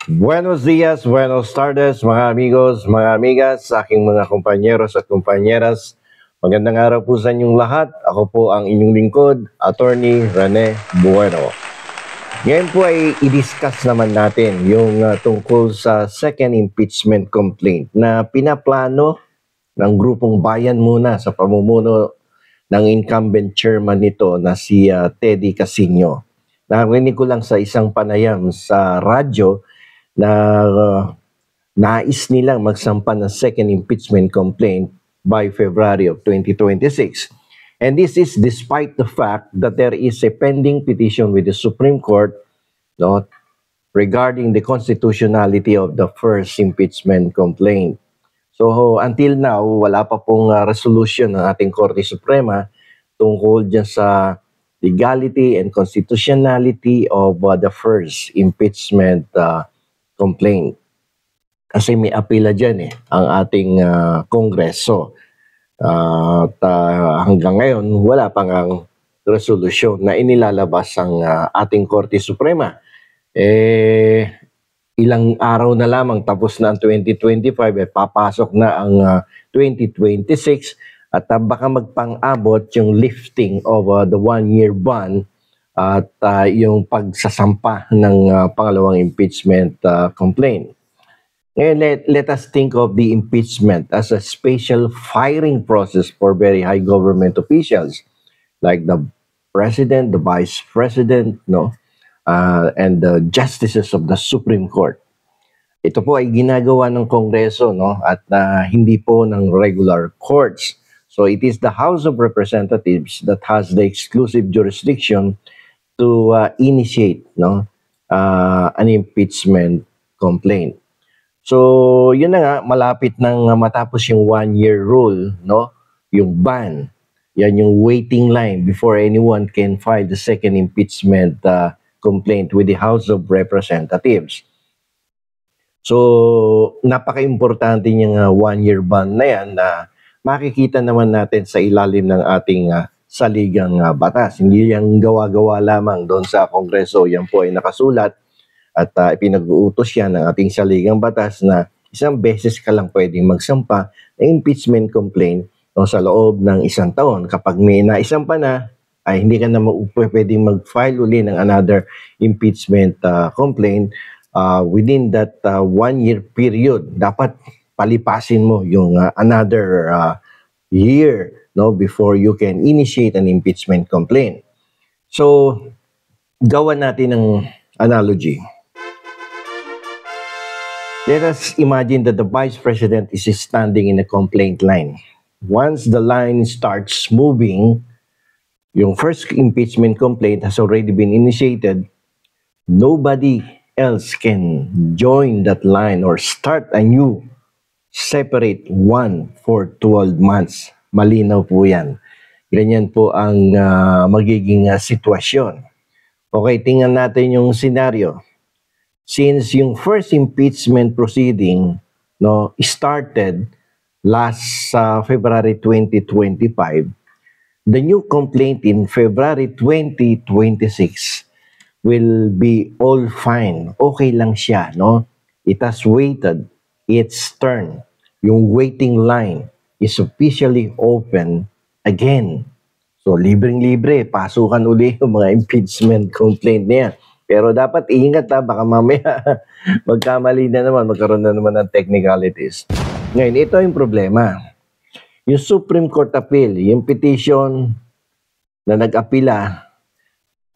Buenos dias, buenos tardes, mga amigos, mga amigas, sa aking mga kompanyeros at kompanyeras. Magandang araw po sa inyong lahat. Ako po ang inyong lingkod, Attorney Rene Bueno. Ngayon po ay i-discuss naman natin yung tungkol sa second impeachment complaint na pinaplano ng grupong Bayan Muna sa pamumuno ng incumbent chairman nito na si Teddy Casino. Narinig ko lang sa isang panayam sa radyo na nais nilang magsampa ng second impeachment complaint by February of 2026. And this is despite the fact that there is a pending petition with the Supreme Court, no, regarding the constitutionality of the first impeachment complaint. So until now, wala pa pong resolution ng ating Korte Suprema tungkol dyan sa legality and constitutionality of the first impeachment complaint. Kasi may apela dyan ang ating Kongreso. At hanggang ngayon, wala pang ang resolusyon na inilalabas ang ating Korte Suprema. Ilang araw na lamang tapos na ang 2025, papasok na ang 2026 at baka magpang-abot yung lifting of the one-year ban at yung pagsasampa ng pangalawang impeachment complaint. Ngayon, let us think of the impeachment as a special firing process for very high government officials like the President, the Vice President, and the Justices of the Supreme Court. Ito po ay ginagawa ng Kongreso at hindi po ng regular courts. So it is the House of Representatives that has the exclusive jurisdiction to initiate an impeachment complaint. So yun na nga, malapit nang matapos yung one-year rule, yung ban. Yan yung waiting line before anyone can file the second impeachment complaint with the House of Representatives. So napaka-importante yung one-year ban na yan na makikita naman natin sa ilalim ng ating saligang batas. Hindi yan gawa-gawa lamang doon sa Kongreso. Yan po ay nakasulat at ipinag-uutos yan ng ating saligang batas na isang beses ka lang pwedeng magsampa ng impeachment complaint sa loob ng isang taon. Kapag may naisampa na, ay hindi ka na pwedeng mag-file uli ng another impeachment complaint within that one-year period. Dapat palipasin mo yung another year before you can initiate an impeachment complaint. So, gawa natin ng analogy. Let us imagine that the Vice President is standing in a complaint line. Once the line starts moving, yung first impeachment complaint has already been initiated, nobody else can join that line or start a new separate one for 12 months. Malinaw po yan. Ganyan po ang magiging sitwasyon. Okay, tingnan natin yung scenario. Since yung first impeachment proceeding started last February 2025, the new complaint in February 2026 will be all fine. Okay lang siya, It has waited its turn. Yung waiting line is officially open again. So, libreng-libre, pasukan uli yung mga impeachment complaint niya. Pero dapat ingat baka mamaya magkamali na naman, magkaroon na naman ng technicalities. Ngayon, ito yung problema. Yung Supreme Court appeal, yung petition na nag-apila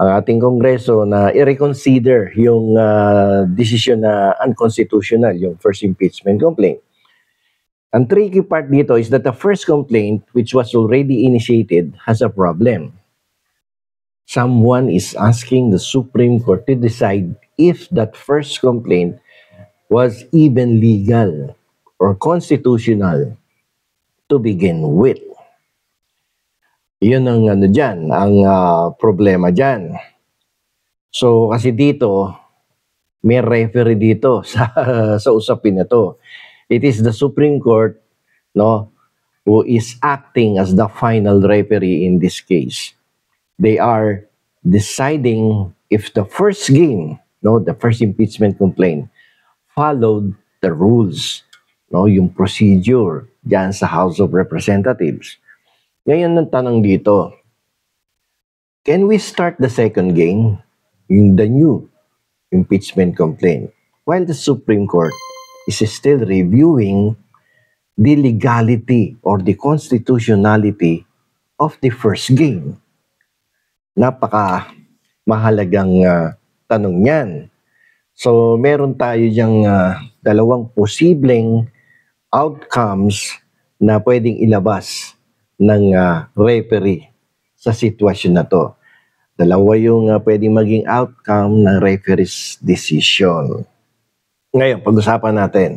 ang ating Kongreso na i-reconsider yung decision na unconstitutional, yung first impeachment complaint. Ang tricky part dito is that the first complaint, which was already initiated, has a problem. Someone is asking the Supreme Court to decide if that first complaint was even legal or constitutional to begin with. Yun ang ang problema dyan. So kasi dito, may referee dito sa usapin na to. It is the Supreme Court who is acting as the final referee in this case. They are deciding if the first game, the first impeachment complaint, followed the rules, no, yung procedure diyan sa House of Representatives. Ngayon ang tanong dito, can we start the second game, yung the new impeachment complaint, while the Supreme Court is still reviewing the legality or the constitutionality of the first game? Napaka mahalagang tanong yan. So, meron tayo diyang dalawang posibleng outcomes na pwedeng ilabas ng referee sa sitwasyon na to. Dalawa yung pwedeng maging outcome ng referee's decision. Ngayon, pag-usapan natin.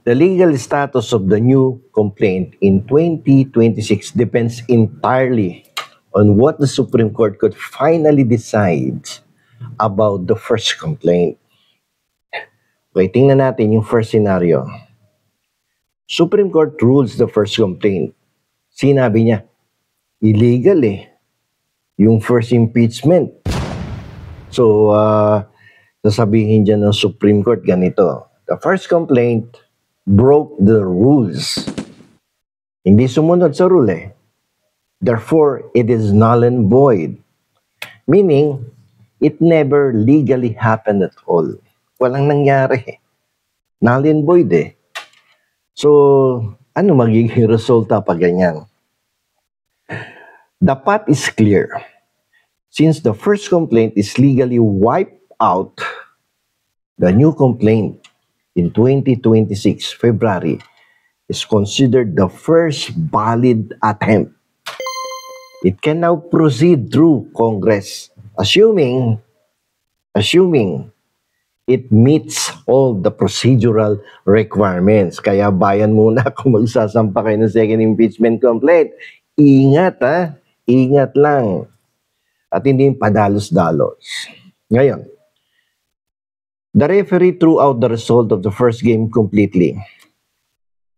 The legal status of the new complaint in 2026 depends entirely on what the Supreme Court could finally decide about the first complaint. Okay, tingnan natin yung first scenario. Supreme Court rules the first complaint. Sinabi niya, illegal yung first impeachment. So, sasabihin dyan ng Supreme Court ganito, the first complaint broke the rules. Hindi sumunod sa rule Therefore, it is null and void. Meaning, it never legally happened at all. Walang nangyari. Null and void So, ano magiging resulta pag ganyan? The path is clear. Since the first complaint is legally wiped out, the new complaint in 2026 February is considered the first valid attempt. It can now proceed through Congress, assuming it meets all the procedural requirements. Kaya bayan muna kung magsasampa kayo ng second impeachment complaint. Ingat ingat lang. At hindi padalos-dalos. Ngayon, the referee threw out the result of the first game completely.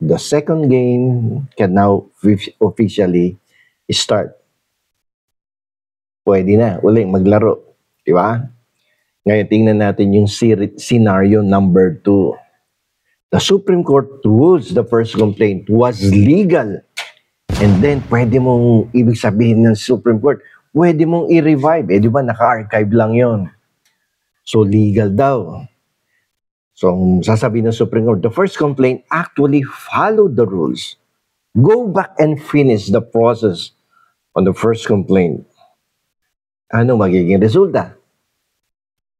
The second game can now officially start. Pwede na, uling maglaro. Di ba? Ngayon, tingnan natin yung scenario number 2. The Supreme Court rules the first complaint was legal. And then, pwede mong, ibig sabihin ng Supreme Court, pwede mong i-revive. Di ba, naka-archive lang yon. So, legal daw. So, sasabihin ng Supreme Court, the first complaint actually followed the rules. Go back and finish the process on the first complaint. Ano magiging resulta?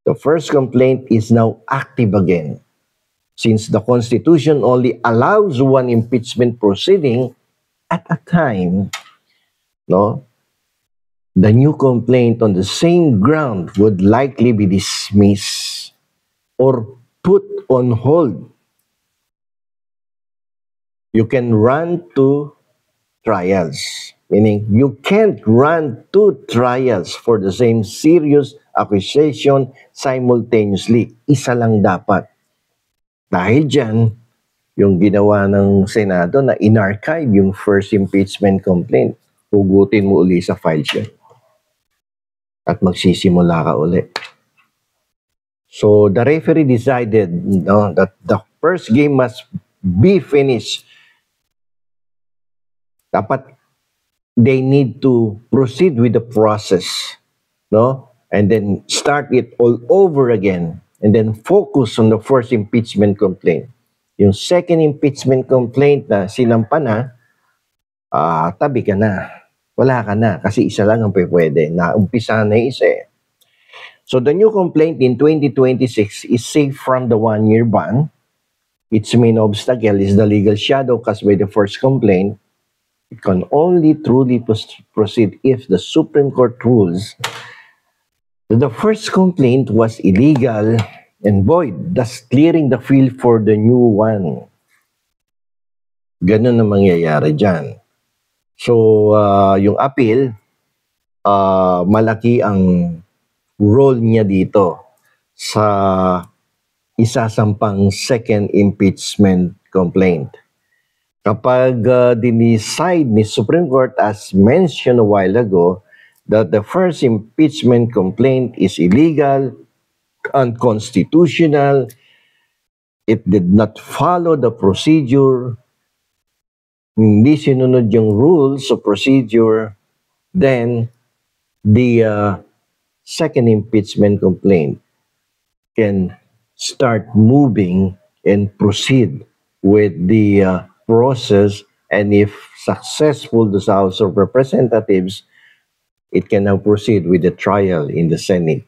The first complaint is now active again. Since the Constitution only allows one impeachment proceeding at a time, no? The new complaint on the same ground would likely be dismissed or put on hold. You can run two trials, meaning you can't run two trials for the same serious accusation simultaneously. Isa lang dapat. Dahil dyan, yung ginawa ng Senado na in-archive yung first impeachment complaint, hugutin mo uli sa files yan. At magsisimula ka uli. So, the referee decided that the first game must be finished. Dapat, they need to proceed with the process, no? And then start it all over again. And then focus on the first impeachment complaint. Yung second impeachment complaint na sinampa na, tabi ka na. Wala ka na. Kasi isa lang ang pwede. Naumpisa na isa So the new complaint in 2026 is safe from the one-year ban. Its main obstacle is the legal shadow cast by the first complaint. It can only truly proceed if the Supreme Court rules that the first complaint was illegal and void, thus clearing the field for the new one. Ganun ang mangyayari dyan. So, yung appeal, malaki ang role niya dito sa isasampang second impeachment complaint. Kapag dinicide ni Supreme Court, as mentioned a while ago, that the first impeachment complaint is illegal, unconstitutional, it did not follow the procedure, hindi sinunod yung rules of procedure, then the second impeachment complaint can start moving and proceed with the process. And if successful the House of Representatives, it can now proceed with the trial in the Senate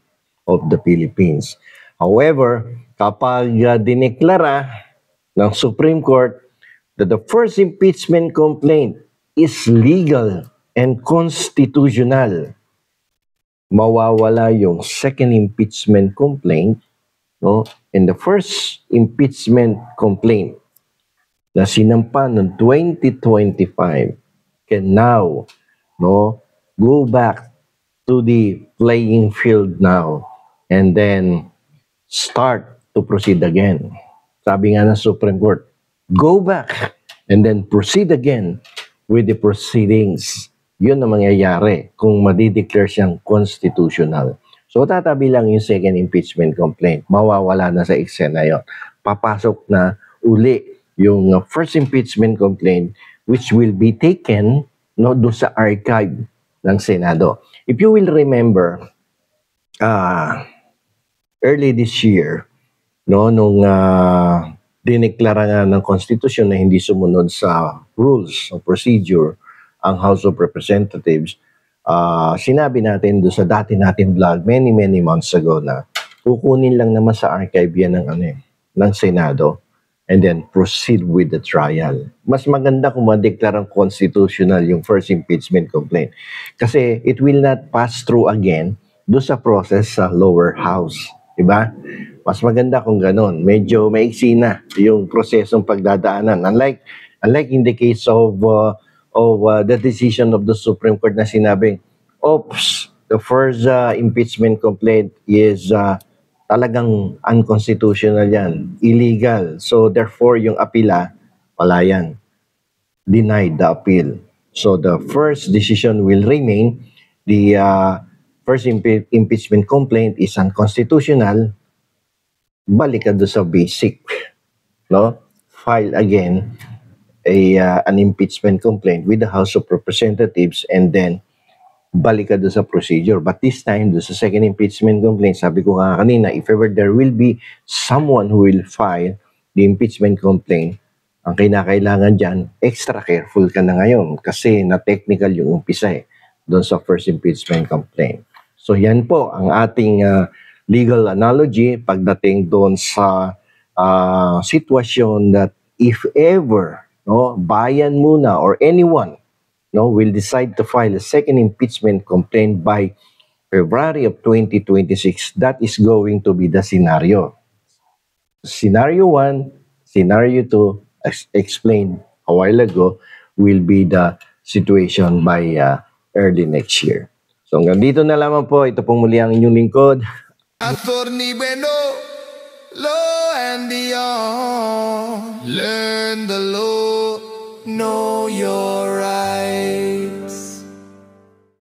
of the Philippines. However, kapag dineklara ng Supreme Court that the first impeachment complaint is legal and constitutional, mawawala yung second impeachment complaint, no? And the first impeachment complaint na sinampa noong 2025 can now, no, go back to the playing field now and then start to proceed again. Sabi nga ng Supreme Court, go back and then proceed again with the proceedings. Yun ang mangyayari kung madideclare siyang constitutional. So tatabi lang yung second impeachment complaint. Mawawala na sa eksena yun. Papasok na uli yung first impeachment complaint which will be taken, no, doon sa archive ng Senado. If you will remember, early this year, no, nung dineklara nga ng konstitusyon na hindi sumunod sa rules of procedure ang House of Representatives, sinabi natin doon sa dati natin vlog many months ago na kukunin lang naman sa archive yan ng Senado and then proceed with the trial. Mas maganda kung madeklarang constitutional yung first impeachment complaint kasi it will not pass through again doon sa process sa lower house. Diba? Mas maganda kung ganon. Medyo maiksi na yung prosesong pagdadaanan. Unlike in the case of the decision of the Supreme Court na sinabing, oops, the first impeachment complaint is talagang unconstitutional yan, illegal. So therefore, yung apila, wala yan. Denied the appeal. So the first decision will remain. The first impeachment complaint is unconstitutional. Balik ka doon sa basic. No? File again an impeachment complaint with the House of Representatives and then balik ka doon sa procedure. But this time, doon sa second impeachment complaint, sabi ko nga kanina, if ever there will be someone who will file the impeachment complaint, ang kinakailangan dyan, extra careful ka na ngayon kasi na-technical yung umpisa doon sa first impeachment complaint. So yan po ang ating legal analogy pagdating doon sa sitwasyon that if ever, no, bayan muna or anyone, no, will decide to file a second impeachment complaint by February of 2026, that is going to be the scenario. Scenario 1, scenario 2, as explained a while ago, will be the situation by early next year. So hanggang dito na lamang po. Ito pong muli ang inyong lingkod. Attorney Beno, law and beyond, learn the law.